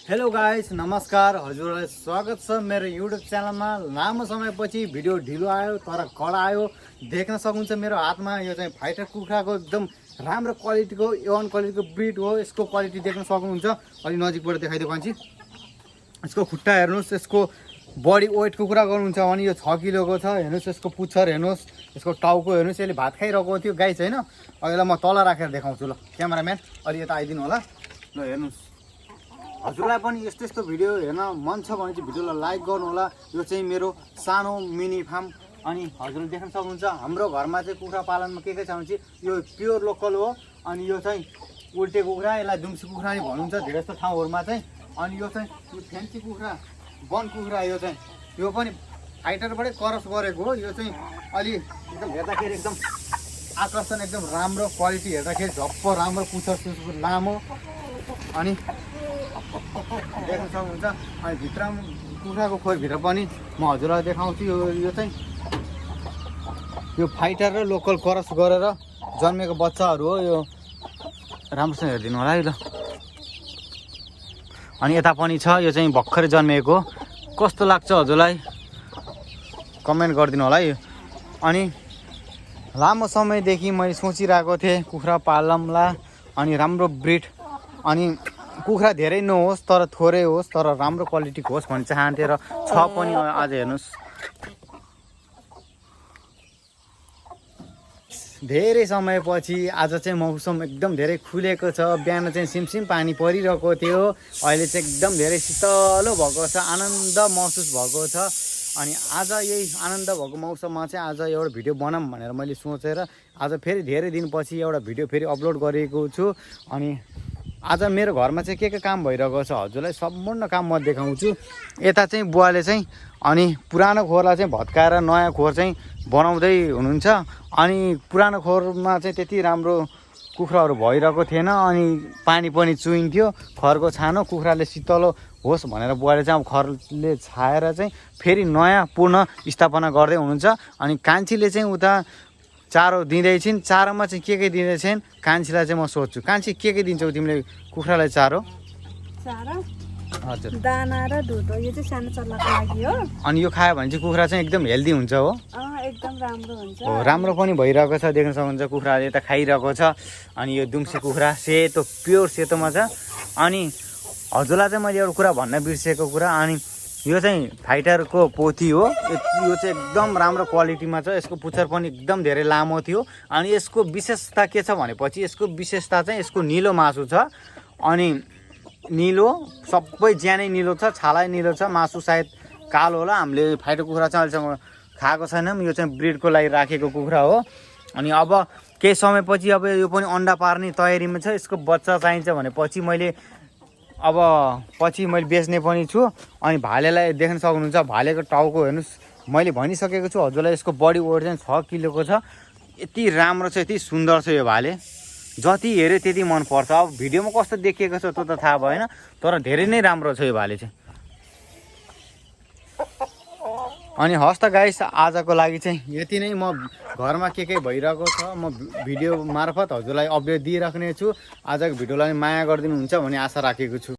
Hello guys, नमस्कार। हजुरलाई स्वागत छ मेरो युट्युब च्यानलमा। लामो समयपछि भिडियो ढिलो आयो तर कडा आयो। देख्न सक्नुहुन्छ मेरो हातमा यो चाहिँ फाइटर कुखुराको एकदम राम्रो क्वालिटीको A1 क्वालिटीको ब्रिड हो। यसको क्वालिटी देख्न सक्नुहुन्छ। अलि नजिकबाट देखाइदियो कान्छी। यसको खुट्टा हेर्नुहोस्, यसको बडी वेटको कुरा गर्नुहुन्छ भने यो 6 किलोको छ। हेर्नुहोस् यसको पुच्छर हेर्नुहोस्, यसको टाउको हेर्नुहोस्। यसले भात खाइरहेको थियो गाइस होइन। अहिले म तल राखेर देखाउँछु। ल क्यामेराम्यान अलि यता आइदिनु होला। ल हेर्नुहोस्, हजुरलाई पनि यस्तो यस्तो भिडियो हेर्न मन छ भने चाहिँ भिडियोलाई लाइक गर्नु होला। यो चाहिँ मेरो सानो मिनी फार्म। अनि हजुरले देख्न सक्नुहुन्छ हाम्रो घरमा चाहिँ कुखुरा पालनमा के छ भने चाहिँ यो प्योर लोकल हो। अनि यो चाहिँ उल्टे कुखुरा, यसलाई दुम्सी कुखुरा नि भन्नुहुन्छ धेरै जस्तो ठाउँहरूमा चाहिँ। अनि यो चाहिँ यो फ्यान्सी कुखुरा, वन कुखुरा, यो पनि फाइटरबाटै क्रस गरेको हो। यो चाहिँ अलि एकदम हेर्दाखेरि एकदम आकर्षण, एकदम राम्रो क्वालिटी, हेर्दाखेरि झप्प राम्रो, पुच्छर सुच्छर लामो। अनि देख्न सक्नुहुन्छ। अनि भित्र कुखुराको खोरभित्र पनि म हजुरलाई देखाउँछु। यो चाहिँ यो फाइटर र लोकल क्रस गरेर जन्मेको बच्चाहरू हो। यो राम्रोसँग हेरिदिनु होला है ल। अनि यता पनि छ, यो चाहिँ भर्खरै जन्मेको। कस्तो लाग्छ हजुरलाई कमेन्ट गरिदिनु होला है। अनि लामो समयदेखि मैले सोचिरहेको थिएँ कुखुरा पालौँला, अनि राम्रो ब्रिड, अनि कुखुरा धेरै नहोस् तर थोरै होस् तर राम्रो क्वालिटीको होस् भन्ने चाहन्थेँ। र छ पनि। आज हेर्नुहोस्, धेरै समयपछि आज चाहिँ मौसम एकदम धेरै खुलेको छ। बिहान चाहिँ सिमसिम पानी परिरहेको थियो, अहिले चाहिँ एकदम धेरै शीतलो भएको छ, आनन्द महसुस भएको छ। अनि आज यही आनन्द भएको मौसममा चाहिँ आज एउटा भिडियो बनाऊँ भनेर मैले सोचेर आज फेरि धेरै दिनपछि एउटा भिडियो फेरि अपलोड गरेको छु। अनि आज मेरो घरमा चाहिँ के काम भइरहेको छ हजुरलाई सम्पूर्ण काम म देखाउँछु। यता चाहिँ बुवाले चाहिँ अनि पुरानो खोरलाई चाहिँ भत्काएर नयाँ खोर चाहिँ बनाउँदै हुनुहुन्छ। अनि पुरानो खोरमा चाहिँ त्यति राम्रो कुखुराहरू भइरहेको थिएन, अनि पानी पनि चुइन्थ्यो। खरको छानो कुखुराले शीतलो होस् भनेर बुवाले चाहिँ अब खरले छाएर चाहिँ फेरि नयाँ पूर्ण स्थापना गर्दै हुनुहुन्छ। अनि कान्छीले चाहिँ उता चारो दिँदैछिन्। चारोमा चाहिँ के दिँदैछन् कान्छीलाई चाहिँ म सोध्छु। कान्छी के दिन्छौ तिमीले कुखुरालाई चारो? हजुर, दाना र दुध हो। यो चाहिँ सानो चल्लाको लागि हो। अनि यो खायो भने चाहिँ कुखुरा चाहिँ एकदम हेल्दी हुन्छ हो। एकदम राम्रो हुन्छ। हो, राम्रो पनि भइरहेको छ। देख्न सक्नुहुन्छ कुखुराले त खाइरहेको छ। अनि यो दुम्सी कुखुरा सेतो, प्योर सेतोमा छ। अनि हजुरलाई चाहिँ मैले एउटा कुरा भन्न बिर्सेको कुरा, अनि यो चाहिँ फाइटरको पोथी हो। यो चाहिँ एकदम राम्रो क्वालिटीमा छ। यसको पुच्छर पनि एकदम धेरै लामो थियो। अनि यसको विशेषता के छ भनेपछि यसको विशेषता चाहिँ यसको निलो मासु छ। अनि निलो सबै ज्यानै निलो छ, छालै निलो छ, मासु सायद कालो होला। हामीले फाइटर कुखुरा चाहिँ अहिलेसम्म खाएको छैनौँ। यो चाहिँ ब्रिडको लागि राखेको कुखुरा हो। अनि अब केही समयपछि अब यो पनि अन्डा पार्ने तयारीमा छ। यसको बच्चा चाहिन्छ भनेपछि पछि मैले बेच्ने पनि छु। अनि भालेलाई देख्न सक्नुहुन्छ, भालेको टाउको हेर्नुहोस्। मैले भनिसकेको छु हजुरलाई, यसको बडी वेट चाहिँ 6 किलोको छ। यति राम्रो छ, यति सुन्दर छ यो भाले। जति हेऱ्यो त्यति मनपर्छ। अब भिडियोमा कस्तो देखिएको छ त्यो त थाहा भएन, तर धेरै नै राम्रो छ यो भाले चाहिँ। अनि हस् त गाइस, आजको लागि चाहिँ यति नै। म घरमा के भइरहेको छ म भिडियो मार्फत हजुरलाई अपडेट दिइराख्ने छु। आजको भिडियोलाई माया गरिदिनुहुन्छ भन्ने आशा राखेको छु।